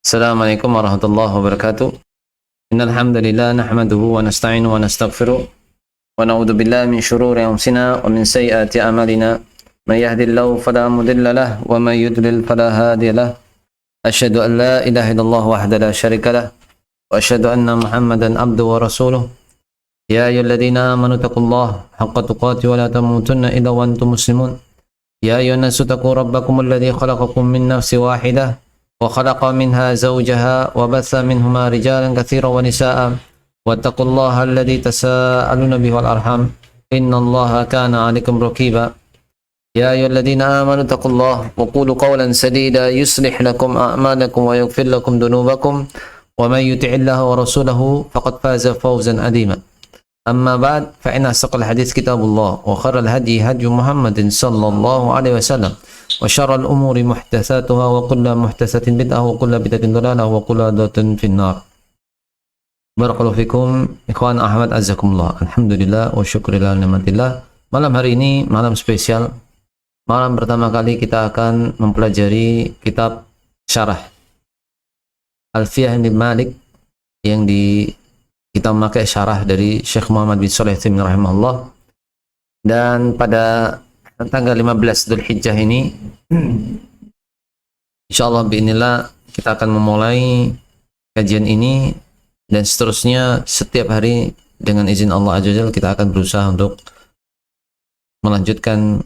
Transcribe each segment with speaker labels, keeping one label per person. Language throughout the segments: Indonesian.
Speaker 1: Assalamualaikum warahmatullahi wabarakatuh. Innal hamdalillah nahmaduhu wa nasta'inu wa nastaghfiruh wa na'udzu billahi min shururi anfusina wa min sayyiati a'malina. May yahdihillahu fala mudilla lahu wa may yudlil fala hadiya lahu. Asyhadu an la ilaha illallah wahdahu la syarika lahu wa asyhadu anna Muhammadan abduhu wa rasuluh. Ya ayyuhalladzina amanu taqullaha haqqa tuqatih wa la tamutunna illa wa antum muslimun. Ya ayyuhan nasu taqu rabbakum alladzi khalaqakum min nafsin wahidah وخلق منها زوجها وبث منهما رجالا كثيرا ونساء واتقوا الله الذي تساءلون به والأرحام إن الله كان عليكم رقيبا يا أيها الذين آمنوا اتقوا الله وقولوا قولا سديدا يصلح لكم أعمالكم ويغفر لكم ذنوبكم ومن يطع الله ورسوله فقد فاز فوزا عظيما أما بعد فإن أصدق الحديث كتاب الله وخير الهدي هدي محمد صلى الله عليه وسلم وشر الأمور محدثاتها وكل محدثة بدعة وكل بدعة ضلالة وكل ضلالة في النار. Barakallahu fikum ikhwan Ahmad azzakumullah. Alhamdulillah wa syukurillah ni'matillah. Malam hari ini malam spesial. Malam pertama kali kita akan mempelajari kitab syarah Alfiyah bin Malik yang kita memakai syarah dari Syekh Muhammad bin Shalih Al-Utsaimin rahimahullah. Dan pada tanggal 15 Dzulhijjah ini insyaallah bi'inillah kita akan memulai kajian ini, dan seterusnya setiap hari dengan izin Allah Azza wa Jalla kita akan berusaha untuk melanjutkan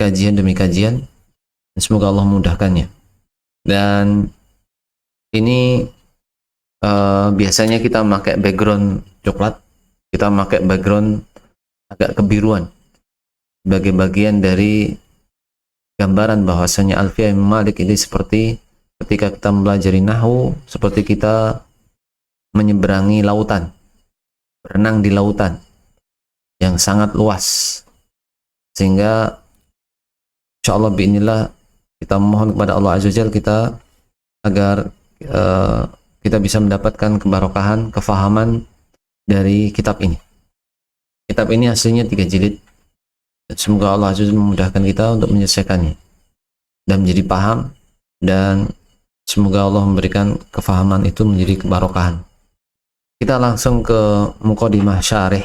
Speaker 1: kajian demi kajian, dan semoga Allah memudahkannya. Dan ini biasanya kita memakai background coklat, kita memakai background agak kebiruan sebagai bagian dari gambaran bahwasanya Alfiyah Imam Malik ini seperti ketika kita mempelajari nahwu, seperti kita menyeberangi lautan, berenang di lautan yang sangat luas, sehingga insyaallah bi'inillah kita mohon kepada Allah Azza wa Jalla kita agar kita bisa mendapatkan kebarokahan, kefahaman dari kitab ini. Kitab ini aslinya 3 jilid. Semoga Allah Azza wa Jalla memudahkan kita untuk menyelesaikannya dan menjadi paham, dan semoga Allah memberikan kefahaman itu menjadi kebarokahan. Kita langsung ke muqaddimah syarih.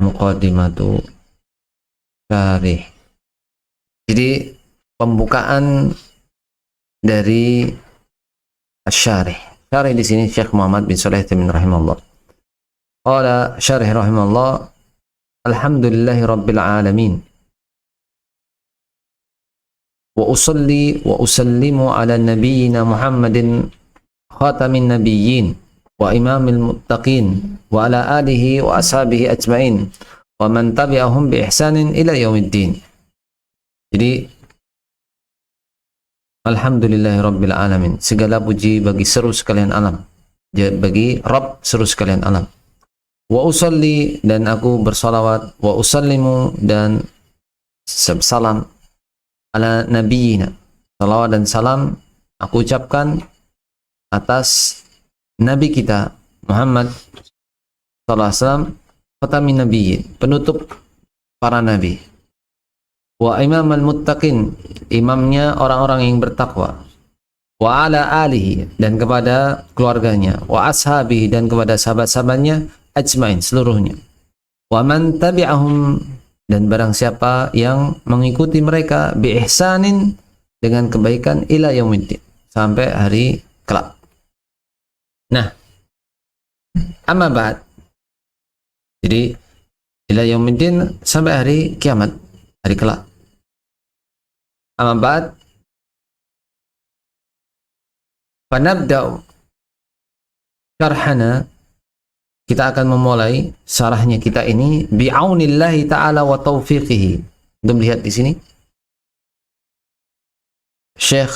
Speaker 1: Muqaddimatu syarih. Jadi pembukaan dari asy-syarih. Syarih di sini Syekh Muhammad bin Shalih Al-Utsaimin rahimahullah. Qala syarih rahimahullah, alhamdulillahi rabbil alamin. Wa usalli wa usallimu ala nabiyyina Muhammadin khatamin nabiyyin wa imamil muttaqin wa ala alihi wa ashabihi ajma'in wa man tabi'ahum bi ihsanin ila yaumiddin. Jadi alhamdulillahi rabbil alamin, segala puji bagi seru sekalian alam, bagi Rabb seru sekalian alam. Wa usalli, dan aku bersalawat, wa usallimu, dan salam ala nabiyina, salawat dan salam aku ucapkan atas nabi kita Muhammad sallallahu alaihi wasallam, khatamin nabiyyin, penutup para nabi, wa imamal muttaqin, imamnya orang-orang yang bertakwa, wa ala alihi, dan kepada keluarganya, wa ashabihi, dan kepada sahabat-sahabatnya, ajmain, seluruhnya, wa man tabi'ahum, dan barang siapa yang mengikuti mereka, bi ihsanin, dengan kebaikan, ila yaumiddin, sampai hari kelak. Nah, amma ba'd, jadi ila yaumiddin sampai hari kiamat, hari kelak. Amma ba'd, fanabda'u syarhana, kita akan memulai syarahnya kita ini bi'aunillahi ta'ala wa taufiqihi. Untuk melihat di sini Syekh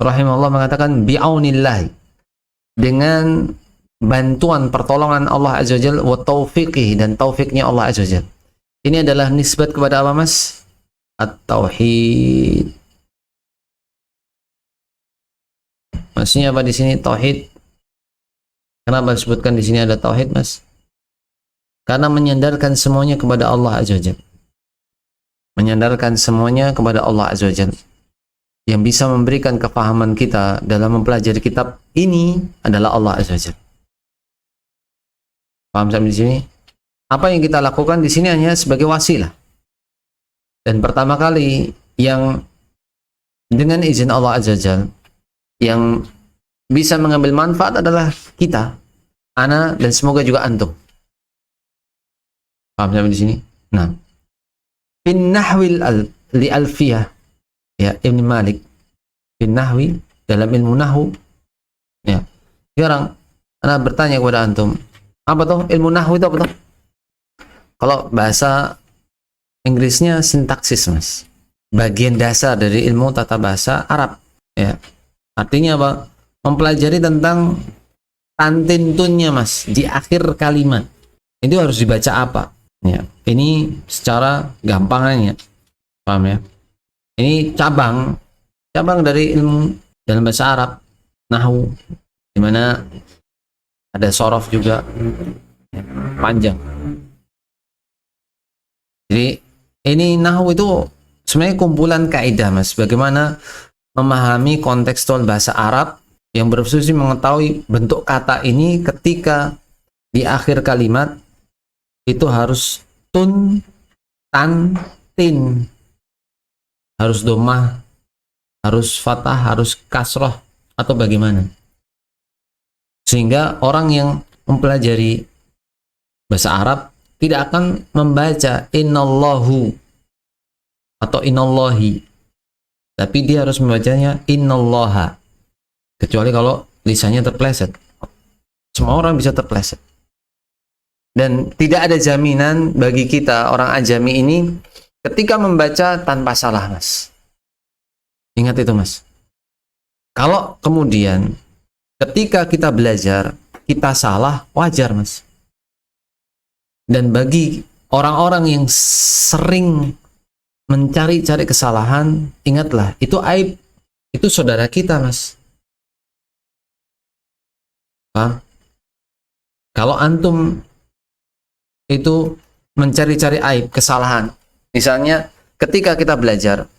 Speaker 1: rahimahullah mengatakan bi'aunillahi, dengan bantuan pertolongan Allah Azza wa Jalla, wa taufiqihi, dan taufiknya Allah Azza wa Jalla. Ini adalah nisbat kepada apa, Mas? At-tauhid. Maksudnya apa di sini tauhid? Kenapa disebutkan di sini ada tauhid, Mas? Karena menyandarkan semuanya kepada Allah Azza wa Jalla. Menyandarkan semuanya kepada Allah Azza wa Jalla. yang bisa memberikan kefahaman kita dalam mempelajari kitab ini adalah Allah Azza wa Jalla. Paham sampai di sini? Apa yang kita lakukan di sini hanya sebagai wasilah. Dan pertama kali yang dengan izin Allah Azza wa Jalla yang bisa mengambil manfaat adalah kita, ana, dan semoga juga antum. Paham sampai di sini? Nah, fin nahwil li alfiyah, ya, Ibn Malik, fin nahwi, dalam ilmu nahwu, ya. Sekarang ana bertanya kepada antum, apa tuh ilmu nahwu itu apa tuh? Kalau bahasa Inggrisnya sintaksis, Mas. Bagian dasar dari ilmu tata bahasa Arab, ya. Artinya apa? Mempelajari tentang tantintunnya, Mas, di akhir kalimat. Itu harus dibaca apa? Ya. Ini secara gampangannya. Paham ya? Ini cabang dari ilmu dalam bahasa Arab, nahwu, di mana ada sorof juga, panjang. Jadi ini nahwu itu sebenarnya kumpulan kaidah, Mas, bagaimana memahami kontekstual bahasa Arab yang berfungsi mengetahui bentuk kata ini ketika di akhir kalimat itu harus tun, tan, tin, harus domah, harus fathah, harus kasroh, atau bagaimana, sehingga orang yang mempelajari bahasa Arab tidak akan membaca innallahu atau inallahi, tapi dia harus membacanya innallaha, kecuali kalau lisannya terpleset. Semua orang bisa terpleset, dan tidak ada jaminan bagi kita orang ajami ini ketika membaca tanpa salah, Mas. Ingat itu, Mas. Kalau kemudian ketika kita belajar kita salah, wajar, Mas. Dan bagi orang-orang yang sering mencari-cari kesalahan, ingatlah, itu aib, itu saudara kita, Mas. Paham? Kalau antum itu mencari-cari aib, kesalahan, misalnya ketika kita belajar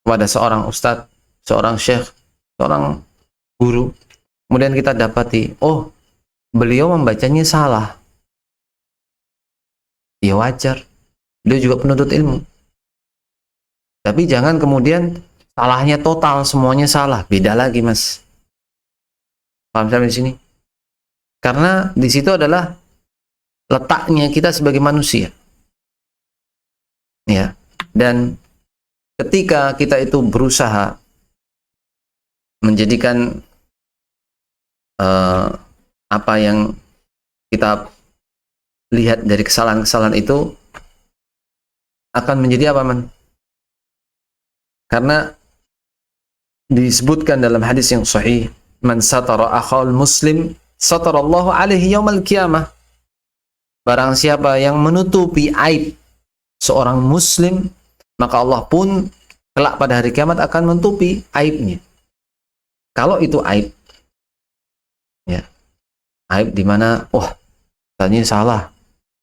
Speaker 1: kepada seorang ustadz, seorang syekh, seorang guru, kemudian kita dapati, oh, beliau membacanya salah. Ya wajar, beliau juga penuntut ilmu. Tapi jangan kemudian salahnya total, semuanya salah. Beda lagi, Mas. Paham sampai di sini? Karena di situ adalah letaknya kita sebagai manusia. Ya. Dan ketika kita itu berusaha menjadikan apa yang kita lihat dari kesalahan-kesalahan itu akan menjadi apa, Man? Karena disebutkan dalam hadis yang sahih, man satara akhal muslim satarallahu alaihi yaumal qiyamah. Barang siapa yang menutupi aib seorang muslim, maka Allah pun kelak pada hari kiamat akan menutupi aibnya. Kalau itu aib, ya, aib di mana, wah, tanya salah.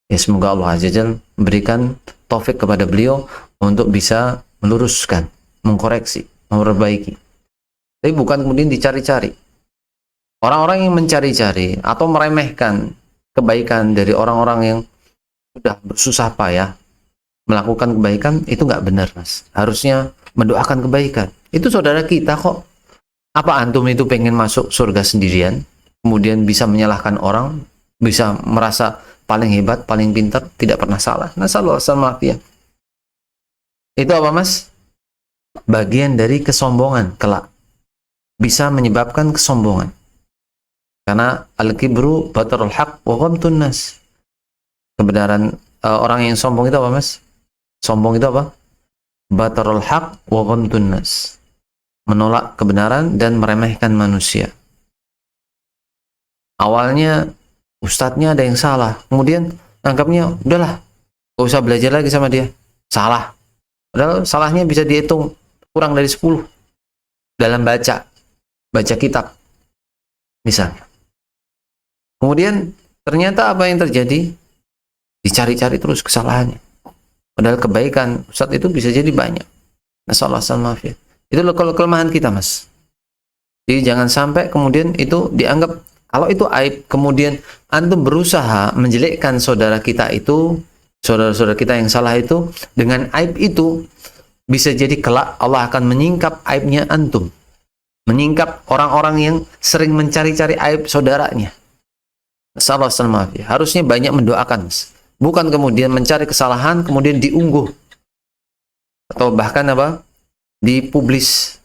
Speaker 1: Ya, semoga Allah Azza wa Jalla memberikan taufik kepada beliau untuk bisa meluruskan, mengkoreksi, memperbaiki. Tapi bukan kemudian dicari-cari. Orang-orang yang mencari-cari atau meremehkan kebaikan dari orang-orang yang sudah bersusah payah melakukan kebaikan, itu nggak benar, Mas. Harusnya mendoakan kebaikan. Itu saudara kita kok. Apa antum itu pengen masuk surga sendirian, kemudian bisa menyalahkan orang, bisa merasa paling hebat, paling pintar, tidak pernah salah? Nasallahu alaihi. Itu apa, Mas? Bagian dari kesombongan kelak. Bisa menyebabkan kesombongan. Karena al-kibru batarul haq wa ghamtun nas. Kebenaran, orang yang sombong itu apa, Mas? Sombong itu apa? Batarul haq wa ghamtun nas. Menolak kebenaran dan meremehkan manusia. Awalnya ustadznya ada yang salah, kemudian anggapnya udahlah, gak usah belajar lagi sama dia, salah. Padahal salahnya bisa dihitung kurang dari 10 dalam baca kitab misalnya. Kemudian ternyata apa yang terjadi? Dicari-cari terus kesalahannya. Padahal kebaikan ustadz itu bisa jadi banyak. Nasallahu alaihi. Itu kelemahan kita, Mas. Jadi jangan sampai kemudian itu dianggap, kalau itu aib, kemudian antum berusaha menjelekkan saudara kita itu, saudara-saudara kita yang salah itu, dengan aib itu, bisa jadi kelak Allah akan menyingkap aibnya antum. Menyingkap orang-orang yang sering mencari-cari aib saudaranya. Assalamualaikum. Harusnya banyak mendoakan, Mas. Bukan kemudian mencari kesalahan, kemudian diungguh. Atau bahkan apa? Dipublis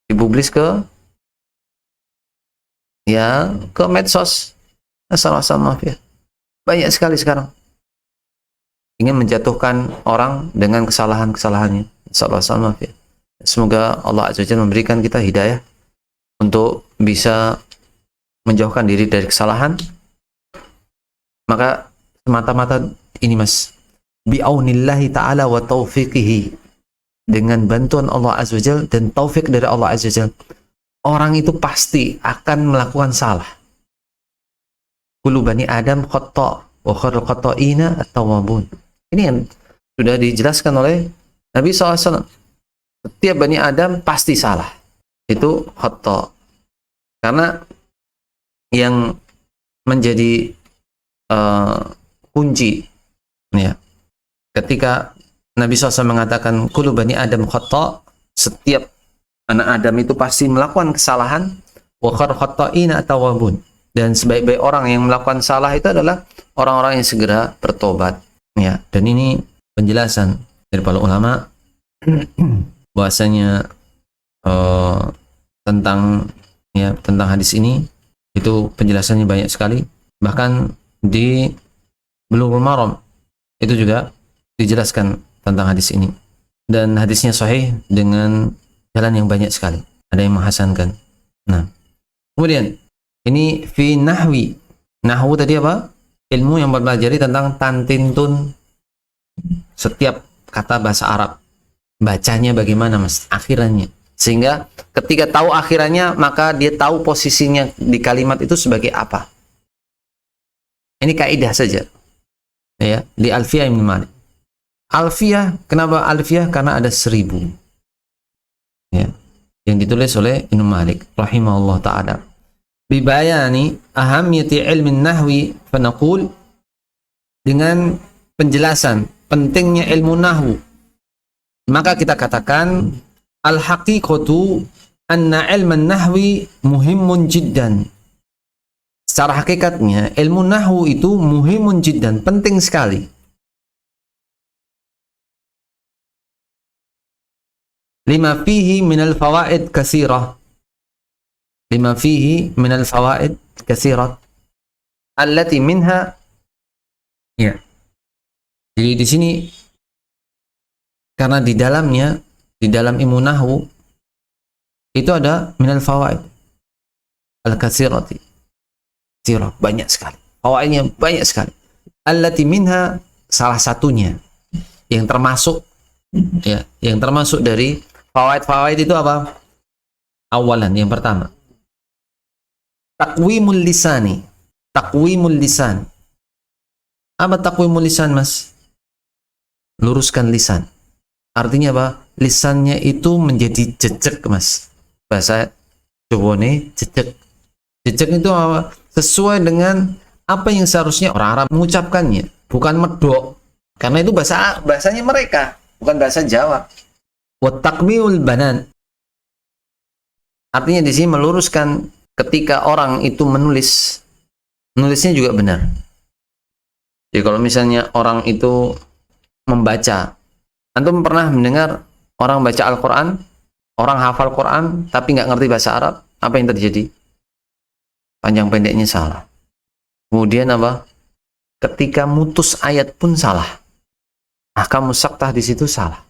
Speaker 1: ke medsos. Assalamualaikum. Banyak sekali sekarang ingin menjatuhkan orang dengan kesalahan-kesalahannya. Assalamualaikum. Semoga Allah Azza wa Jalla memberikan kita hidayah untuk bisa menjauhkan diri dari kesalahan. Maka semata-mata ini, Mas, bi'aunillahi ta'ala wa taufiqihi, dengan bantuan Allah Azza wa Jalla dan taufik dari Allah Azza wa Jalla, orang itu pasti akan melakukan salah. Kullu bani Adam khata' wa khairul khata'ina at-tawwabun. Ini yang sudah dijelaskan oleh Nabi SAW. Setiap bani Adam pasti salah. Itu khata'. Karena yang menjadi kunci, ya, ketika Nabi SAW mengatakan kullu bani Adam khata', setiap anak Adam itu pasti melakukan kesalahan, wa khairul khata'ina at-tawwabun, dan sebaik-baik orang yang melakukan salah itu adalah orang-orang yang segera bertobat, ya. Dan ini penjelasan dari para ulama bahwasanya tentang hadis ini, itu penjelasannya banyak sekali. Bahkan di Bulughul Maram itu juga dijelaskan tentang hadis ini, dan hadisnya sahih dengan jalan yang banyak sekali, ada yang menghasankan. Nah, kemudian ini fi nahwi. Nahwu tadi apa? Ilmu yang mempelajari tentang tantintun setiap kata bahasa Arab, bacanya bagaimana, Mas, akhirannya, sehingga ketika tahu akhirannya maka dia tahu posisinya di kalimat itu sebagai apa. Ini kaidah saja, ya, di Alfiyah Ibnu Malik. Alfiyah, kenapa Alfiyah? Karena ada 1000, ya, yang ditulis oleh Ibnu Malik rahimahullah ta'ala. Bibayani ahamiyati ilmi nahwi fanaqul, dengan penjelasan pentingnya ilmu nahwu, maka kita katakan al-haqiqatu anna ilman nahwi muhimmun jiddan. Secara hakikatnya ilmu nahwu itu muhimun jiddan, penting sekali. Lima fihi minal fawaid katsirah. Lima fihi minal fawaid katsirah. Allati minha, ya. Jadi di sini karena di dalamnya, di dalam ilmu nahwu itu ada minal fawaid al-katsirati. Banyak sekali. Fawaidnya banyak sekali. Allati minha, salah satunya yang termasuk, ya, yang termasuk dari fawaid-fawaid itu apa? Awalan, yang pertama, taqwimul lisani. Taqwimul lisan. Apa taqwimul lisan, Mas? Luruskan lisan. Artinya apa? Lisannya itu menjadi jejak, Mas. Bahasa Jawone jejak. Jejak itu apa? Sesuai dengan apa yang seharusnya orang Arab mengucapkannya, bukan medok, karena itu bahasanya mereka, bukan bahasa Jawa. Wa taqmiul banan, artinya di sini meluruskan ketika orang itu menulisnya juga benar. Jadi kalau misalnya orang itu membaca, antum pernah mendengar orang baca Al-Quran, orang hafal Quran tapi nggak ngerti bahasa Arab, apa yang terjadi? Panjang pendeknya salah. Kemudian apa? Ketika mutus ayat pun salah. Ahkam musaktah di situ salah.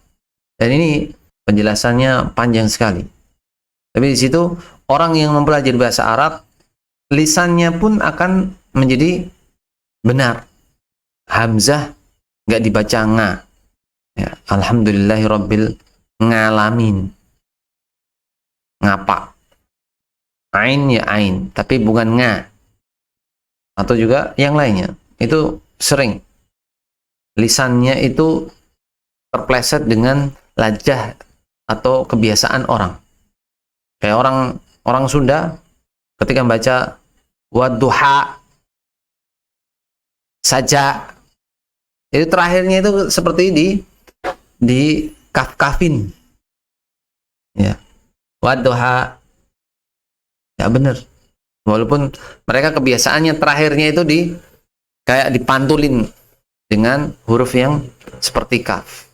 Speaker 1: Dan ini penjelasannya panjang sekali. Tapi di situ orang yang mempelajari bahasa Arab, lisannya pun akan menjadi benar. Hamzah nggak dibaca nga. Ya, alhamdulillahirabbil ngalamin. Ngapa? Ain ya ain, tapi bukan nga. Atau juga yang lainnya. Itu sering lisannya itu terpleset dengan lajah atau kebiasaan orang. Kayak orang Sunda ketika baca wadduha saja, itu terakhirnya itu seperti di kafin, ya, wadduha, ya benar. Walaupun mereka kebiasaannya terakhirnya itu kayak dipantulin dengan huruf yang seperti kaf.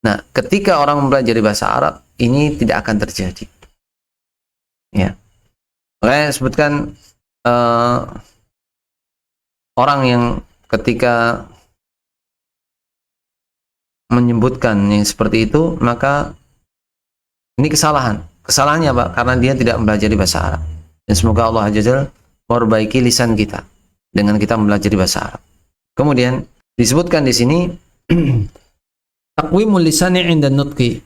Speaker 1: Nah, ketika orang mempelajari bahasa Arab, ini tidak akan terjadi. Ya, makanya sebutkan orang yang ketika menyebutkan yang seperti itu, maka ini kesalahan. Kesalahannya apa? Karena dia tidak mempelajari bahasa Arab. Dan semoga Allah Azza wa Jalla memperbaiki lisan kita dengan kita mempelajari bahasa Arab. Kemudian disebutkan di sini taqwimul lisani 'inda nutqi,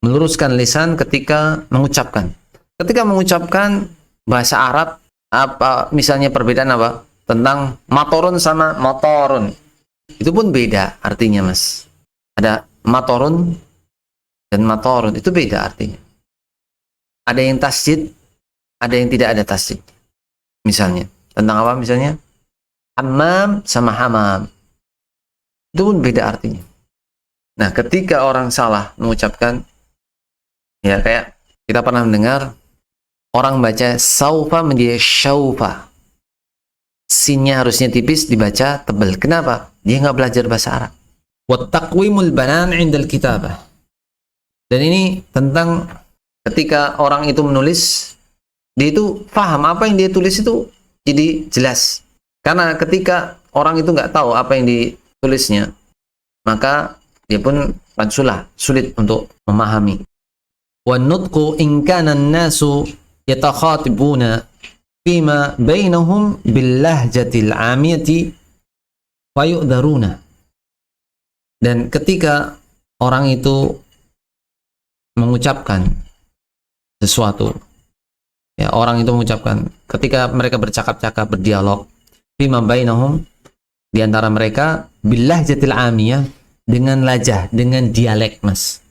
Speaker 1: meluruskan lisan ketika mengucapkan. Ketika mengucapkan bahasa Arab, apa misalnya perbedaan apa? Tentang matorun sama motorun. Itu pun beda artinya, Mas. Ada matorun dan matorun, itu beda artinya. Ada yang tasjid, ada yang tidak ada tasjid. Misalnya, tentang apa misalnya? Hammam sama hamam. Itu pun beda artinya. Nah, ketika orang salah mengucapkan, ya kayak kita pernah mendengar orang baca saufa menjadi syaufa. Sinnya harusnya tipis, dibaca tebal. Kenapa? Dia nggak belajar bahasa Arab. Wa taqwimul banan 'indal kitabah. Dan ini tentang ketika orang itu menulis, dia itu paham apa yang dia tulis itu jadi jelas. Karena ketika orang itu nggak tahu apa yang ditulisnya, maka dia pun sulit untuk memahami. Wa nutqu in kana an-nasu yatakhatibuna fima bainahum bil lahjatil 'amiyati fa yu'dharuna. Dan ketika orang itu mengucapkan sesuatu, ya, orang itu mengucapkan ketika mereka bercakap-cakap, berdialog, fima bainahum, di antara mereka, billah jatil amiyah, dengan lajah, dengan dialek, Mas.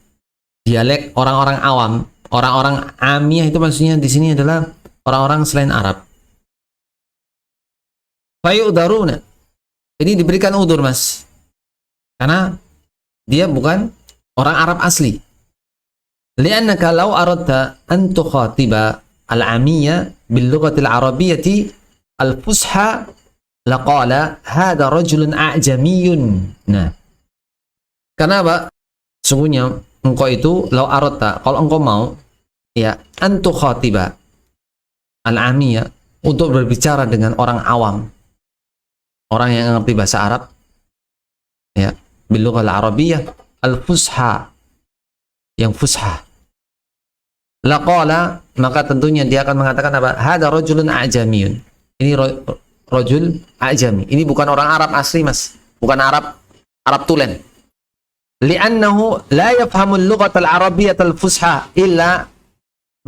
Speaker 1: Dialek orang-orang awam, orang-orang amiyah itu maksudnya di sini adalah orang-orang selain Arab. Fayu'daruna. Ini diberikan udur, Mas. Karena dia bukan orang Arab asli. Li'annaka law aradta an tukhatiba al-amiyya bil lughati al-arabiyyati al-fusha laqala hadha rajulun a'jamiyyun. Nah, karena apa? Sungguhnya engkau itu law aradta, kalau engkau mau, ya, an tukhatiba al-amiyya, untuk berbicara dengan orang awam, orang yang ngerti bahasa Arab, ya, bil lughal arabiyyah al-fusha, yang fusha, laqala, maka tentunya dia akan mengatakan apa? Hada rajulun a'jamiyun. Ini rajul a'jami. Ini bukan orang Arab asli, Mas. Bukan Arab tulen. Li'annahu la yafhamu al-lughata al-arabiyyah al-fusha illa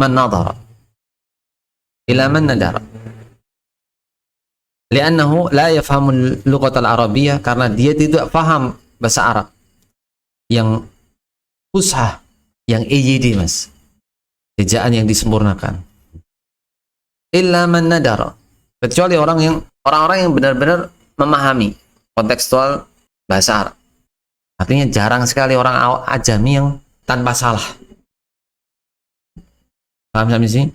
Speaker 1: man nadara. Illa man nadara. Li'annahu la yafhamu al-lughata al-arabiyyah, karena dia tidak paham bahasa Arab yang fusha, yang EYD, Mas. Ejaan yang disempurnakan. Illa man nadara. Kecuali orang-orang yang benar-benar memahami kontekstual bahasa Arab. Artinya jarang sekali orang ajami yang tanpa salah. Paham sampai sini?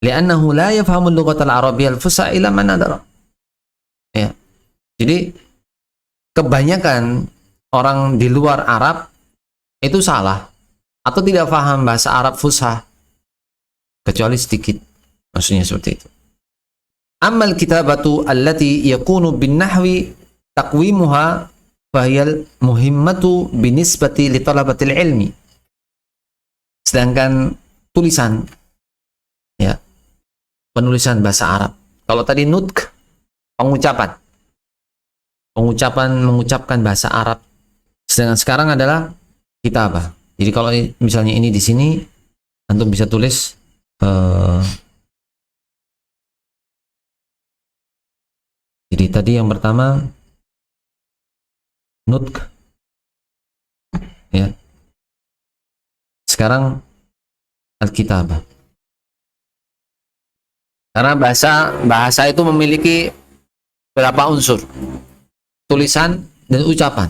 Speaker 1: Li'annahu la yafhamu al-lughata al-arabiyyah al-fusha illa man nadara. Ya. Jadi kebanyakan orang di luar Arab itu salah atau tidak paham bahasa Arab fusha, kecuali sedikit. Maksudnya seperti itu. Amal kitabatu allati yakunu bin nahwi taqwimuha fahiyal muhimmatu binisbati li talabatil ilmi. Sedangkan tulisan, ya, penulisan bahasa Arab. Kalau tadi nutq, mengucapkan bahasa Arab. Sedangkan sekarang adalah kitabah. Jadi kalau misalnya ini di sini, antum bisa tulis jadi tadi yang pertama nutq, ya. sekarang al-kitabah. Karena bahasa itu memiliki berapa unsur? Tulisan dan ucapan.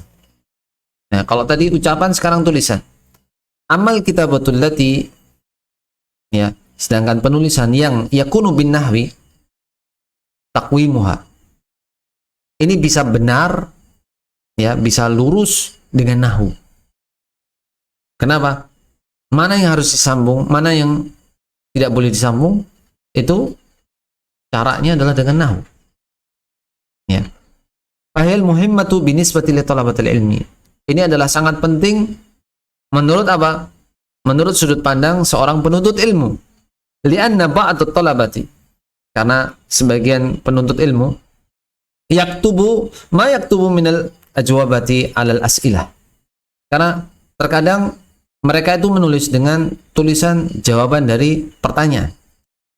Speaker 1: Nah, kalau tadi ucapan, sekarang tulisan. Amal kitabatul lati, ya, sedangkan penulisan yang yakunu bin nahwi takwimuha. Ini bisa benar, ya, bisa lurus dengan nahwu. Kenapa? Mana yang harus disambung, mana yang tidak boleh disambung, itu caranya adalah dengan nahwu. Ya. Fahil muhimmatu binisbati li talabatil ilmi. Ini adalah sangat penting menurut apa? Menurut sudut pandang seorang penuntut ilmu. Li'anna ba'dut talabati. Karena sebagian penuntut ilmu yaktubu ma yaktubu minal ajwabati alal as'ilah. Karena terkadang mereka itu menulis dengan tulisan jawaban dari pertanyaan.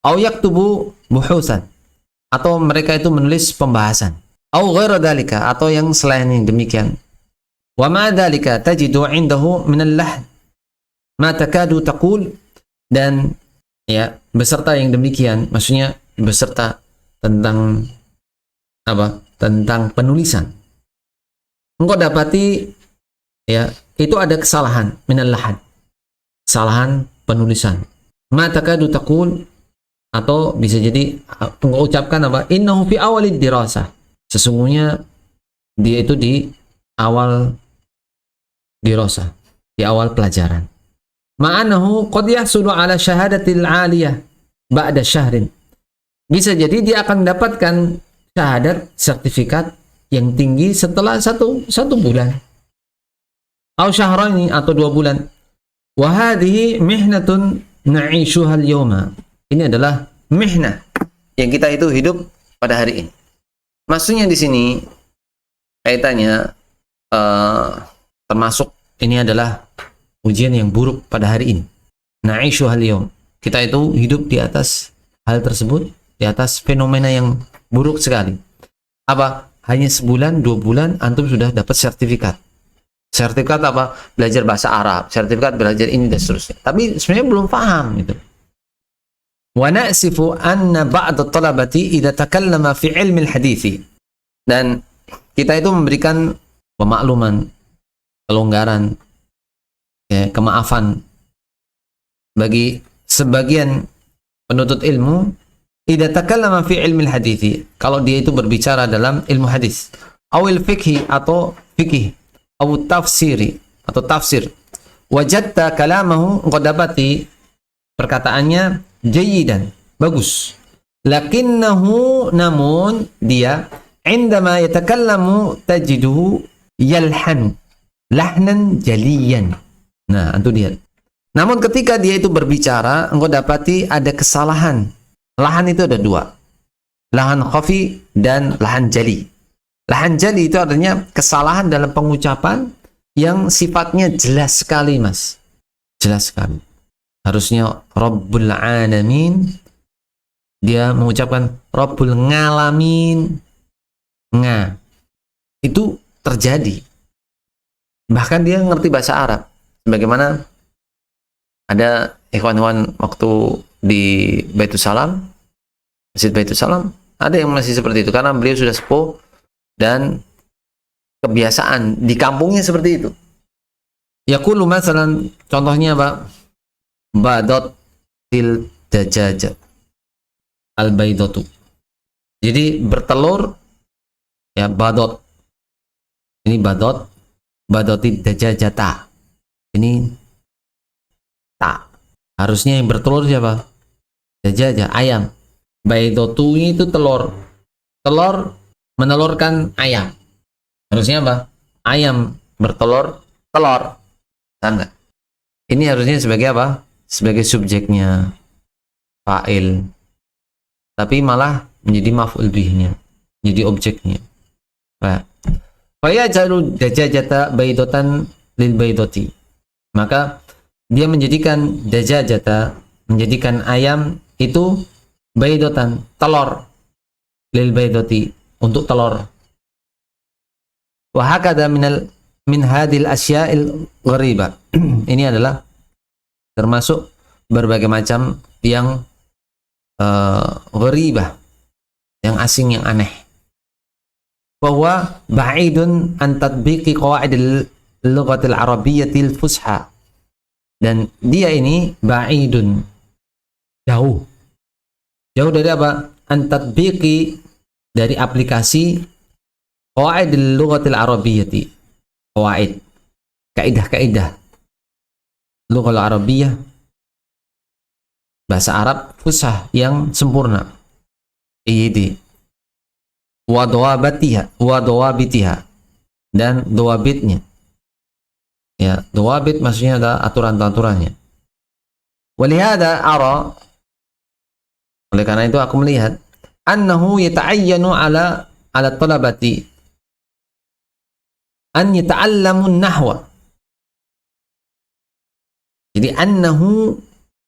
Speaker 1: Au yaktubu buhusan. Atau mereka itu menulis pembahasan. Au ghairu dzalika, atau yang selain yang demikian. Wa ma dzalika tajidu 'indahu min al-lahn ma takadu taqul, dan ya beserta yang demikian, maksudnya beserta tentang apa? Tentang penulisan. Engkau dapati ya itu ada kesalahan min al-lahn. Kesalahan penulisan. Ma takadu taqul, atau bisa jadi engkau ucapkan apa? Innahu fi awalid dirasah. Sesungguhnya dia itu di awal dirasah, di awal pelajaran. Ma'anahu qad yahsulu ala syahadatil 'aliyah ba'da syahrin. Bisa jadi dia akan mendapatkan syahadat, sertifikat yang tinggi setelah satu bulan. Au syahrani, atau 2 bulan. Wa hadhihi mihnatun na'ishuha al-yawma. Ini adalah mihnah yang kita itu hidup pada hari ini. Maksudnya di sini kaitannya termasuk ini adalah ujian yang buruk pada hari ini. Na'ishuha al-yawm. Kita itu hidup di atas hal tersebut, di atas fenomena yang buruk sekali. Apa? Hanya sebulan, 2 bulan antum sudah dapat sertifikat. Sertifikat apa? Belajar bahasa Arab, sertifikat belajar ini dan seterusnya. Tapi sebenarnya belum paham gitu. Wa na'sifu anna ba'd at-talabati idza takallama fi ilmi al-hadithi. Dan kita itu memberikan pemakluman, kelonggaran, ya, kemaafan bagi sebagian penuntut ilmu idza takallama fi ilmi al-hadithi, kalau dia itu berbicara dalam ilmu hadis, awil fikhi, atau fikih, atau tafsiri, atau tafsir. Wajadta kalamahu, engkau dapati perkataannya jayidan, bagus. Lakinnahu, namun dia indama yatakallamu tajiduhu yalhanu lahnan jaliyan. Nah, antum lihat. Namun ketika dia itu berbicara, engkau dapati ada kesalahan. Lahan itu ada 2. Lahan khafi dan lahan jali. Lahan jali itu artinya kesalahan dalam pengucapan yang sifatnya jelas sekali, Mas. Jelas sekali. Harusnya Rabbul Alamin, dia mengucapkan Rabbul Ngalamin. Itu terjadi. Bahkan dia ngerti bahasa Arab. Sebagaimana ada ikhwan-ikhwan waktu di Baitul Salam, Masjid Baitul Salam, ada yang masih seperti itu karena beliau sudah sepuh dan kebiasaan di kampungnya seperti itu. Yaqulu masalan, contohnya apa? Badot til dajaja al-baidatu. Jadi bertelur, ya, badot. Ini badot, badoti dajajata. Ini tak. Harusnya yang bertelur siapa? Dajaja, ayam. Baidotu itu telur. Telur menelurkan ayam. Harusnya apa? Ayam bertelur, telur. Tanda. Ini harusnya sebagai apa? Sebagai subjeknya, fa'il. Tapi malah menjadi maf'ul bihnya, jadi objeknya. Fayajalu dajajata baidotan lil baidoti. Maka dia menjadikan dajajata, menjadikan ayam itu baidotan, telur, lil baidoti, untuk telur. Wa hakadha min hadil asya'il ghariba. Ini adalah termasuk berbagai macam yang gharibah, yang asing, yang aneh. Bahwa ba'idun an tatbiqi qawaidil lughatil arabiyyatil fusha. Dan dia ini ba'idun, jauh. Jauh dari apa? An tatbiqi, dari aplikasi qawaidil lughatil arabiyyati. Qawaid, kaidah-kaidah lughal arabiyyah, bahasa Arab fusha yang sempurna. Ini wa dawabitiha, dan dawabitnya. Ya, dawabit maksudnya ada aturan-aturannya. Walihada ara, oleh karena itu aku melihat annahu yata'ayyanu ala talabati an yata'allamun nahwa. Jadi annahu,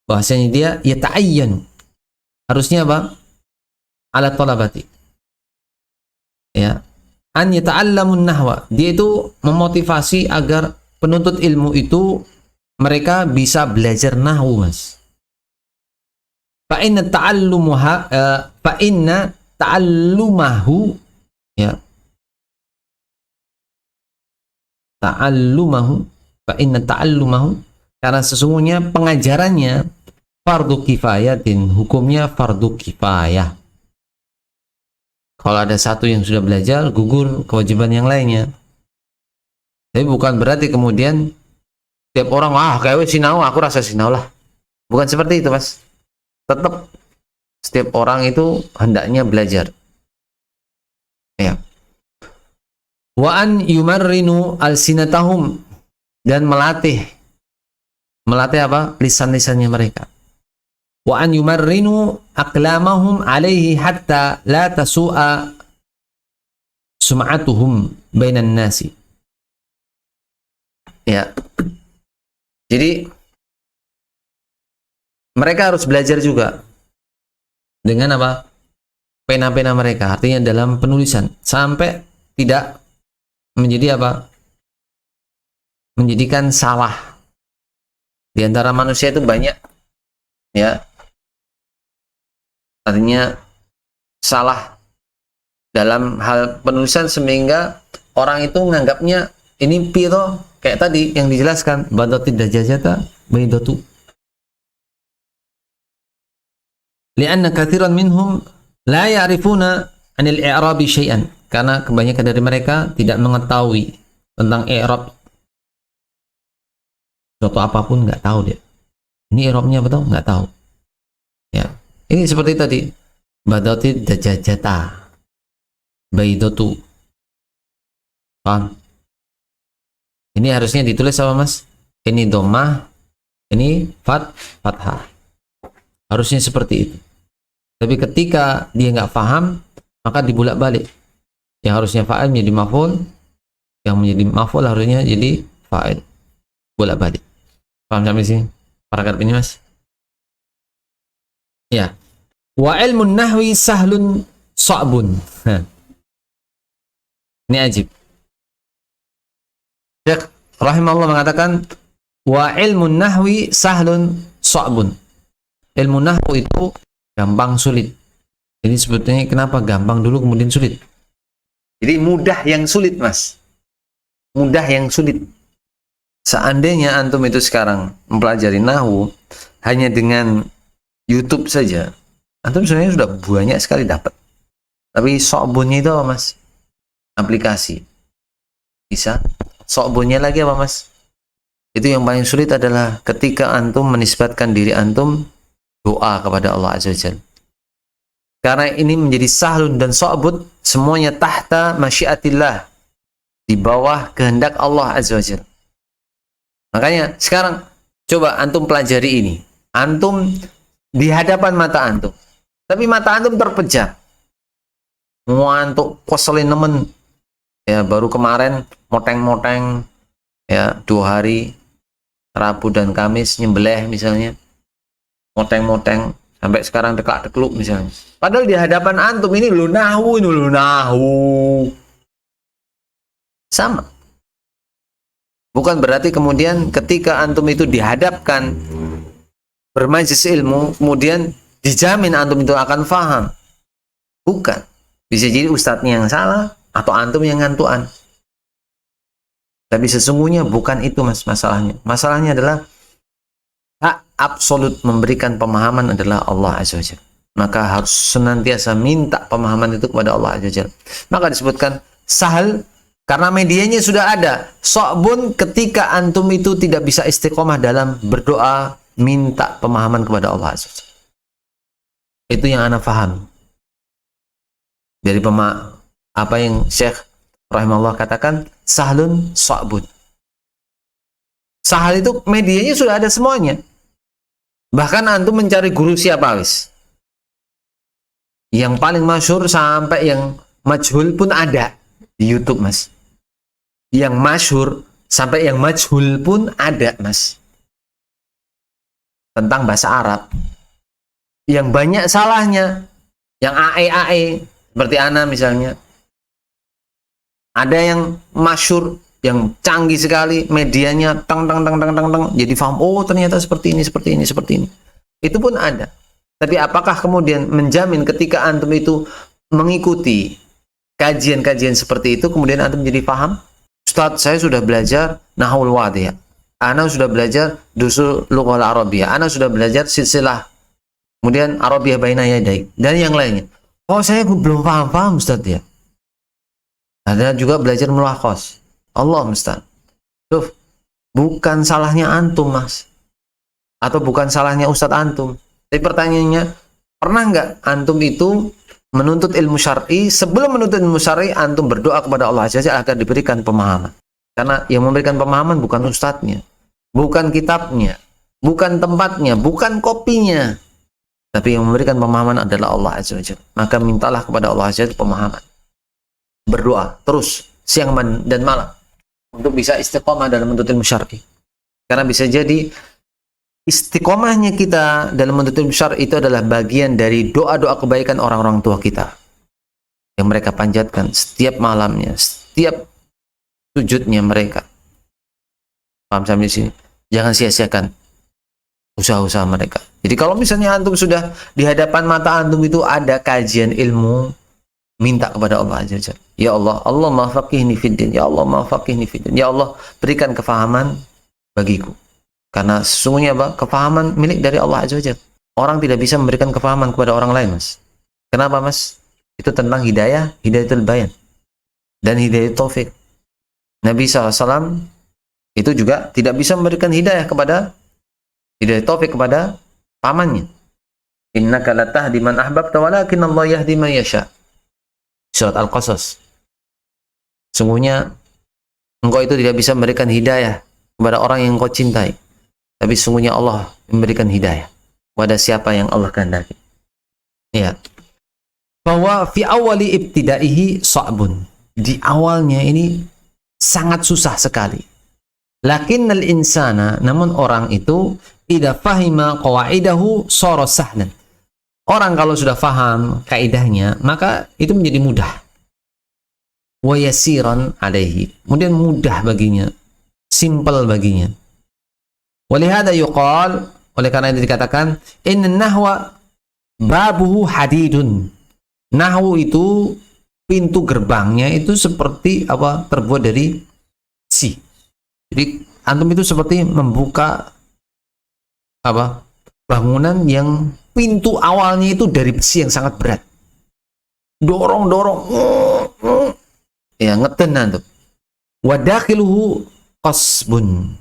Speaker 1: bahasanya dia yata'ayyanu, harusnya apa? Ala talabati, ya, an yata'allamun nahwa, dia itu memotivasi agar penuntut ilmu itu mereka bisa belajar nahwu, Mas. Fa inna ta'allumahu, ya, ta'allumahu, fa inna ta'allumahu, karena sesungguhnya pengajarannya fardu kifayatin, hukumnya fardu kifayah. Kalau ada satu yang sudah belajar, gugur kewajiban yang lainnya. Tapi bukan berarti kemudian tiap orang, kayak sinau, aku rasa sinau lah. Bukan seperti itu, Mas. Tetap setiap orang itu hendaknya belajar. Ya. Wa an yumarrinu alsinatahum, dan melatih apa? Lisan-lisannya mereka. Wa an yumarrinu aqlamahum alaihi hatta la tasu'a sum'atuhum bainan nasi. Ya. Jadi mereka harus belajar juga dengan apa? Pena-pena mereka, artinya dalam penulisan, sampai tidak menjadi apa? Menjadikan salah. Di antara manusia itu banyak, ya, artinya salah dalam hal penulisan, sehingga orang itu menganggapnya ini piro, kayak tadi yang dijelaskan, badatid dajajata baidatu. Lianna katsiran minhum la ya'rifuna 'anil i'rabi syai'an, karena kebanyakan dari mereka tidak mengetahui tentang i'rab. Suatu apapun nggak tahu dia. Ini i'rabnya betul nggak tahu. Ya, ini seperti tadi, badatid dajajata baidatu. Paham? Ini harusnya ditulis apa, Mas? Ini dhammah, ini fathah. Harusnya seperti itu. Tapi ketika dia nggak paham, maka dibulak-balik. Yang harusnya fa'il menjadi maf'ul, yang menjadi maf'ul harusnya jadi fa'il. Bolak-balik. Paham sampai sini? Paragraf ini, Mas? Ya. Wa ilmun nahwi sahlun sa'bun. Ini ajib. Syekh rahimahullah mengatakan, wa ilmun nahwi sahlun sa'bun. Ilmu nahwu itu gampang sulit. Jadi sebetulnya kenapa gampang dulu kemudian sulit? Jadi mudah yang sulit, Mas. Mudah yang sulit. Seandainya antum itu sekarang mempelajari nahwu hanya dengan YouTube saja, antum sebenarnya sudah banyak sekali dapat. Tapi sa'bunnya itu apa, Mas? Aplikasi. Bisa. Sa'bunnya lagi apa, Mas? Itu yang paling sulit adalah ketika antum menisbatkan diri antum doa kepada Allah Azza wa Jalla. Karena ini menjadi sahlun dan sa'bun, semuanya tahta masyiatillah, di bawah kehendak Allah Azza wa Jalla. Makanya sekarang coba antum pelajari ini. Antum di hadapan mata antum, tapi mata antum terpejam. Ngantuk, koselin nemen. Ya, baru kemarin moteng-moteng, ya, 2 hari, Rabu dan Kamis nyembelih misalnya. Moteng-moteng sampai sekarang deklak-dekluk misalnya. Padahal di hadapan antum ini lo nahwu, sama. Bukan berarti kemudian ketika antum itu dihadapkan bermajlis ilmu kemudian dijamin antum itu akan faham. Bukan. Bisa jadi ustadznya yang salah atau antum yang ngantuan. Tapi sesungguhnya bukan itu mas masalahnya. Masalahnya adalah hak absolut memberikan pemahaman adalah Allah Azza wa Jalla. Maka harus senantiasa minta pemahaman itu kepada Allah Azza wa Jalla. Maka disebutkan sahal karena medianya sudah ada. Sa'bun ketika antum itu tidak bisa istiqomah dalam berdoa minta pemahaman kepada Allah Azza wa Jalla. Itu yang ana paham. Dari apa yang Syekh rahimahullah katakan sahlun sa'bun. Sahal itu medianya sudah ada semuanya. Bahkan antum mencari guru siapa wis. Yang paling masyhur sampai yang majhul pun ada di YouTube, Mas. Yang masyhur sampai yang majhul pun ada, Mas. Tentang bahasa Arab. Yang banyak salahnya, yang AE seperti ana misalnya. Ada yang masyhur, yang canggih sekali, medianya tang jadi paham, oh ternyata seperti ini. Itu pun ada. Tapi apakah kemudian menjamin ketika antum itu mengikuti kajian-kajian seperti itu, kemudian antum jadi paham? Ustaz, saya sudah belajar Nahwul Wadih. Ana sudah belajar Dusul Lughal Arabiyah. Ana sudah belajar silsilah. Kemudian Arabiyah Baina Yadai. Dan yang lainnya. Oh, saya belum paham Ustaz ya. Ada juga belajar mulakos. Allah musta'an. Tuh, bukan salahnya antum, Mas. Atau bukan salahnya Ustaz antum. Tapi pertanyaannya, pernah nggak antum itu menuntut ilmu syar'i, sebelum menuntut ilmu syar'i, antum berdoa kepada Allah Azza wa Jalla agar diberikan pemahaman. Karena yang memberikan pemahaman bukan ustadznya, bukan kitabnya, bukan tempatnya, bukan kopinya. Tapi yang memberikan pemahaman adalah Allah Azza wa Jalla. Maka mintalah kepada Allah Azza wa Jalla pemahaman. Berdoa terus, siang dan malam. Untuk bisa istiqomah dalam menuntut ilmu syar'i. Karena bisa jadi istiqomahnya kita dalam menuntut ilmu syar'i itu adalah bagian dari doa-doa kebaikan orang-orang tua kita yang mereka panjatkan setiap malamnya, setiap sujudnya mereka. Paham sampai di sini? Jangan sia-siakan usaha-usaha mereka. Jadi kalau misalnya antum sudah di hadapan mata antum itu ada kajian ilmu, minta kepada Allah Azza wa Jalla. Ya Allah, Allahumma faqihni fiddin. Ya Allah, faqihni fiddin. Ya Allah, berikan kefahaman bagiku. Karena sesungguhnya apa? Kefahaman milik dari Allah Azza wa Jalla. Orang tidak bisa memberikan kefahaman kepada orang lain, Mas. Kenapa, Mas? Itu tentang hidayah, hidayatul bayan. Dan hidayah taufik. Nabi SAW itu juga tidak bisa memberikan hidayah taufik kepada pamannya. Innaka latahdi man ahbabta walakin Allah yahdi man yasha. Surat Al-Qasas. Sungguhnya engkau itu tidak bisa memberikan hidayah kepada orang yang engkau cintai. Tapi sungguhnya Allah memberikan hidayah kepada siapa yang Allah kehendaki. Ya. Bahwa fi awali ibtidaihi sa'bun. Di awalnya ini sangat susah sekali. Lakinnal insana, namun orang itu idza fahima qawaidahu sara sahlan. Orang kalau sudah faham kaidahnya, maka itu menjadi mudah. Wa yasiran alaihi. Kemudian mudah baginya, simple baginya. Walihada yuqal, oleh karena itu dikatakan, inna nahwa babuhu hadidun. Nahwu itu pintu gerbangnya itu seperti apa? Terbuat dari besi. Jadi antum itu seperti membuka apa? Bangunan yang pintu awalnya itu dari besi yang sangat berat. Dorong. Ya, ngeten antum. Wa dakhiluhu qasbun.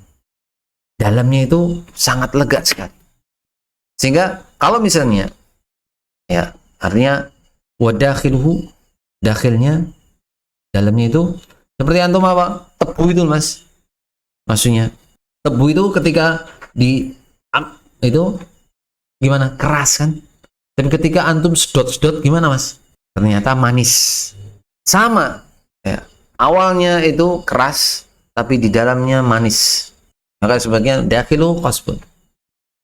Speaker 1: Dalamnya itu sangat lega sekali. Sehingga kalau misalnya ya, artinya wa dakhiluhu, dakhilnya dalamnya itu seperti antum apa? Tebu itu, Mas. Maksudnya tebu itu ketika itu gimana? Keras kan? Dan ketika antum sedot-sedot gimana, Mas? Ternyata manis. Sama. Ya. Awalnya itu keras, tapi di dalamnya manis. Maka sebagian dakhilu qasbun.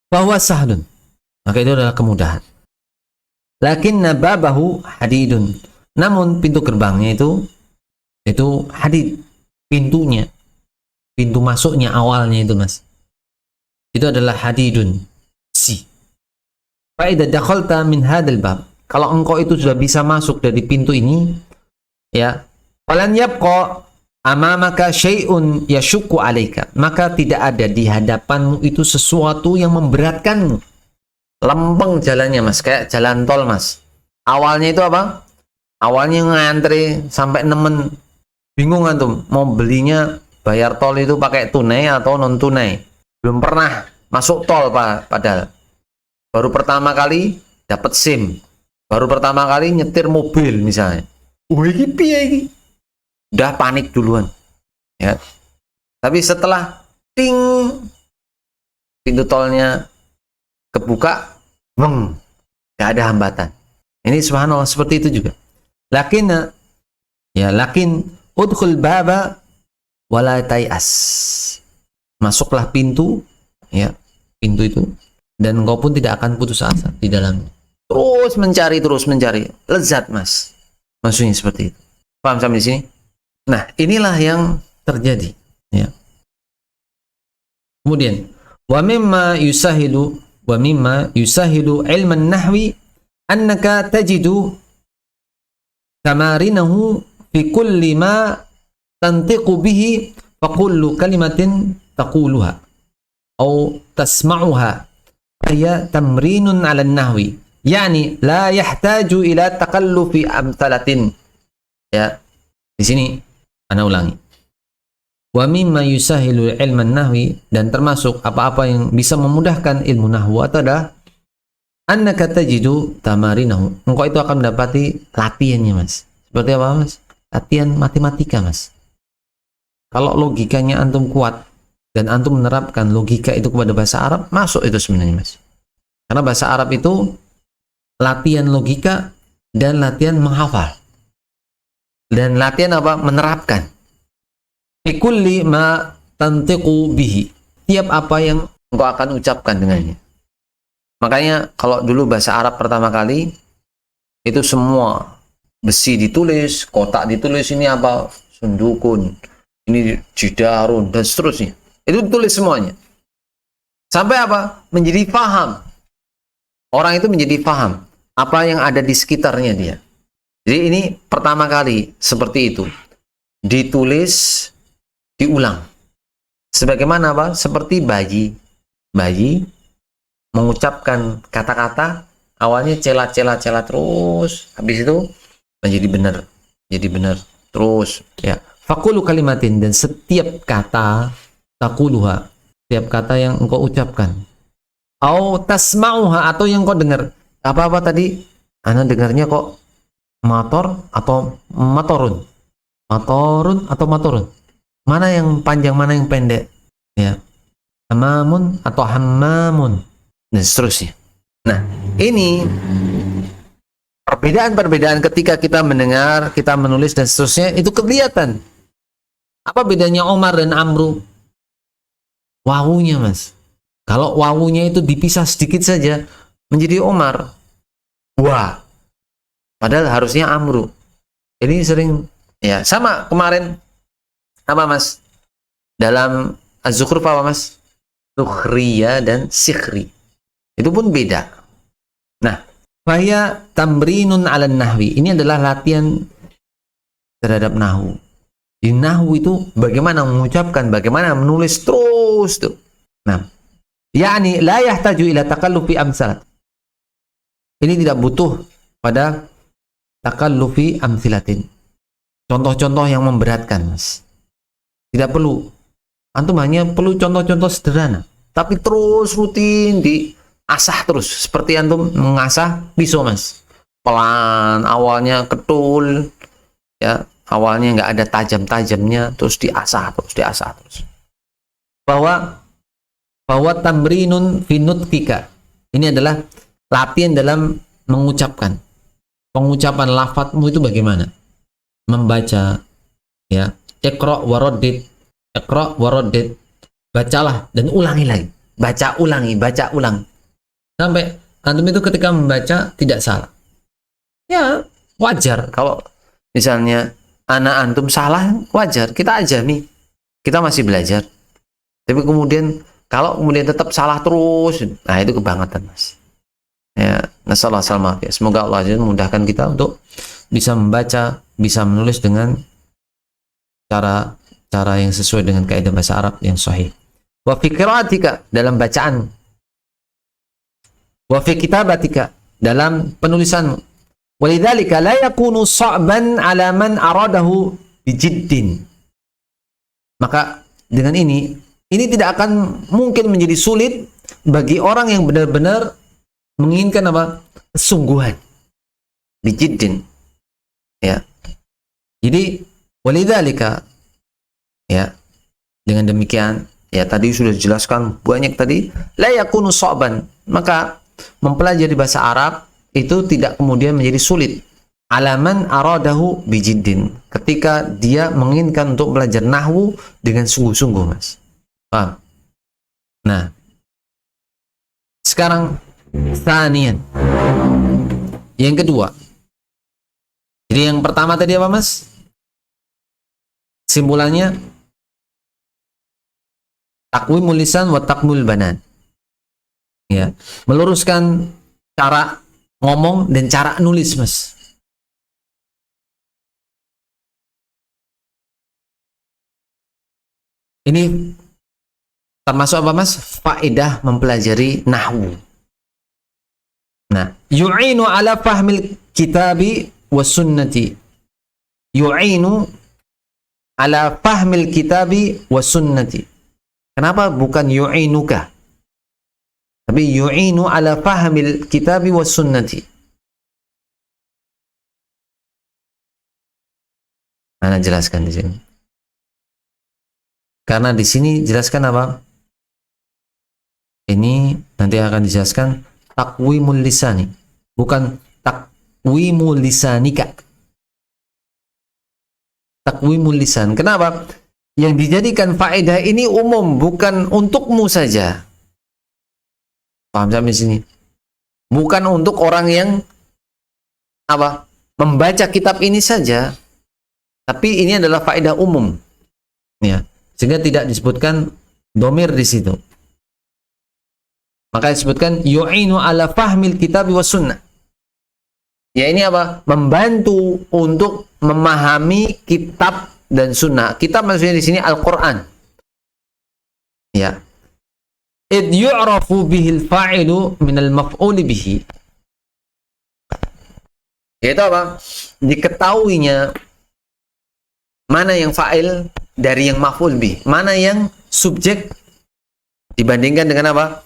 Speaker 1: Bahwa sahlun. Maka itu adalah kemudahan. Lakin nababahu hadidun. Namun pintu gerbangnya itu hadid. Pintunya. Pintu masuknya awalnya itu, Mas. Itu adalah hadidun.
Speaker 2: si. Fa idza dakhalta min hadzal bab, kalau engkau itu sudah bisa masuk dari pintu ini, ya, falan yabqa amamaka syai'un yashukku 'alaika, maka tidak ada di hadapanmu itu sesuatu yang memberatkanmu. Lempeng jalannya, Mas, kayak jalan tol, Mas. Awalnya itu apa? Awalnya ngantri sampai nemen, bingung antum mau belinya, bayar tol itu pakai tunai atau non tunai. Belum pernah masuk tol, Pak, padahal baru pertama kali dapat SIM, baru pertama kali nyetir mobil misalnya. Wih, ini piye ini? Udah panik duluan, ya. Tapi setelah ting, pintu tolnya kebuka, gak ada hambatan. Ini subhanallah, seperti itu juga. Lakin udkhul baba wala tayas. Masuklah pintu, ya, pintu itu, dan engkau pun tidak akan putus asa di dalamnya. Terus mencari, lezat, Mas. Maksudnya seperti itu. Paham sampai di sini? Nah, inilah yang terjadi, ya. Kemudian, wa mimma yusahilu ilman nahwi annaka tajidu tamarinahu fi kulli ma tantiqu bihi fa kullu kalimatin taquluha aw tasma'uha hiya tamrinun 'ala an-nahwi, yani la yahtaju ila takallufi amthalatin. Ya, di sini ana ulangi. Wa mimma yusahilu ilman nahwi, dan termasuk apa-apa yang bisa memudahkan ilmu nahwu adalah annaka tajidu tamarinahu. Engkau itu akan mendapati latihannya, Mas. Seperti apa, Mas? Latihan matematika, Mas. Kalau logikanya antum kuat dan antum menerapkan logika itu kepada bahasa Arab, masuk itu sebenarnya, Mas. Karena bahasa Arab itu latihan logika dan latihan menghafal. Dan latihan apa? Menerapkan. Ikulli ma tantiqu bihi. Tiap apa yang engkau akan ucapkan dengannya. Makanya kalau dulu bahasa Arab pertama kali, itu semua besi ditulis, kotak ditulis, ini apa? Sundukun, ini jidarun, dan seterusnya. Itu ditulis semuanya. Sampai apa? Menjadi paham. Orang itu menjadi paham apa yang ada di sekitarnya dia. Jadi ini pertama kali seperti itu. Ditulis, diulang. Sebagaimana apa? Seperti bayi. Bayi mengucapkan kata-kata, awalnya cela-cela terus, habis itu menjadi benar. Jadi benar terus, ya. Fakulu kalimatin, dan setiap kata takuluha, setiap kata yang engkau ucapkan. Au tasma'uha, atau yang kau dengar. Apa-apa tadi? Ana dengarnya kok motor atau motorun? Motorun atau motorun? Mana yang panjang, mana yang pendek? Ya. Hamamun atau hammamun, dan seterusnya. Nah, ini perbedaan-perbedaan ketika kita mendengar, kita menulis, dan seterusnya, itu kelihatan. Apa bedanya Omar dan Amru? Wawunya, Mas. Kalau wawunya itu dipisah sedikit saja menjadi Omar. Wah. Padahal harusnya Amru. Ini sering, ya, sama kemarin apa, Mas? Dalam Az-Zukhruf apa, Mas? Sukhriya dan Sikhri. Itu pun beda. Nah, faya tamrinun 'alan nahwi. Ini adalah latihan terhadap nahwu. Di nahwu itu bagaimana mengucapkan, bagaimana menulis terus tuh. Nah, yakni la yahtaju ila takallufi amsalat. Ini tidak butuh pada takallufi amsilatin. Contoh-contoh yang memberatkan, Mas. Tidak perlu. Antum hanya perlu contoh-contoh sederhana, tapi terus rutin diasah terus. Seperti antum mengasah pisau, Mas. Pelan, awalnya ketul, ya, awalnya nggak ada tajam-tajamnya, terus diasah terus. Bahwa tamrinun finuttika. Ini adalah latihan dalam mengucapkan. Pengucapan lafadzmu itu bagaimana? Membaca, ya. Iqra waraddid, bacalah dan ulangi lagi, baca ulang, sampai antum itu ketika membaca tidak salah. Ya, wajar kalau misalnya anak antum salah, wajar, kita ajami, kita masih belajar. Tapi kemudian Kalau kemudian tetap salah terus, nah itu kebangetan, Mas. Ya, nasallahu alaihi. Semoga Allah Azza memudahkan kita untuk bisa membaca, bisa menulis dengan cara yang sesuai dengan kaidah bahasa Arab yang sahih. Wa fi qira'atika, dalam bacaan. Wa fi kitabatika, dalam penulisanmu. Walidzalika la yakunu sa'ban 'ala man aradahu bijiddin. Maka dengan ini tidak akan mungkin menjadi sulit bagi orang yang benar-benar menginginkan apa? Kesungguhan. Bijiddin. Ya. Jadi walidzalika, ya, dengan demikian, ya, tadi sudah dijelaskan banyak tadi, la yakunu sa'ban, maka mempelajari bahasa Arab itu tidak kemudian menjadi sulit. Alaman aradahu bijiddin, ketika dia menginginkan untuk belajar nahwu dengan sungguh-sungguh, Mas. Paham? Nah, sekarang tsaniyan, yang kedua. Jadi yang pertama tadi apa, Mas? Simpulannya takwimul lisan wa takmul banan. Ya, meluruskan cara ngomong dan cara nulis, Mas. Ini termasuk apa, Mas? Faedah mempelajari nahwu. Nah, yu'inu ala fahmil kitabi was sunnati. Yu'inu ala fahmil kitabi was sunnati. Kenapa bukan yu'inuka? Tapi yu'inu ala fahmil kitabi was sunnati. Mana jelaskan di sini? Karena di sini jelaskan apa? Ini nanti akan dijelaskan takwimul lisani, bukan takwimul lisanika. Takwimul lisan. Kenapa? Yang dijadikan faedah ini umum, bukan untukmu saja. Paham sampai sini? Bukan untuk orang yang apa? Membaca kitab ini saja, tapi ini adalah faedah umum. Ya. Sehingga tidak disebutkan domir di situ. Maka disebutkan yu'inu ala fahmil kitab wa sunnah. Ya, ini apa? Membantu untuk memahami kitab dan sunnah. Kitab maksudnya di sini Al-Quran. Ya. Id yu'rafu bihil fa'ilu minal maf'uli bihi. Yaitu apa? Diketahuinya mana yang fa'il dari yang maf'ul bih, mana yang subjek dibandingkan dengan apa?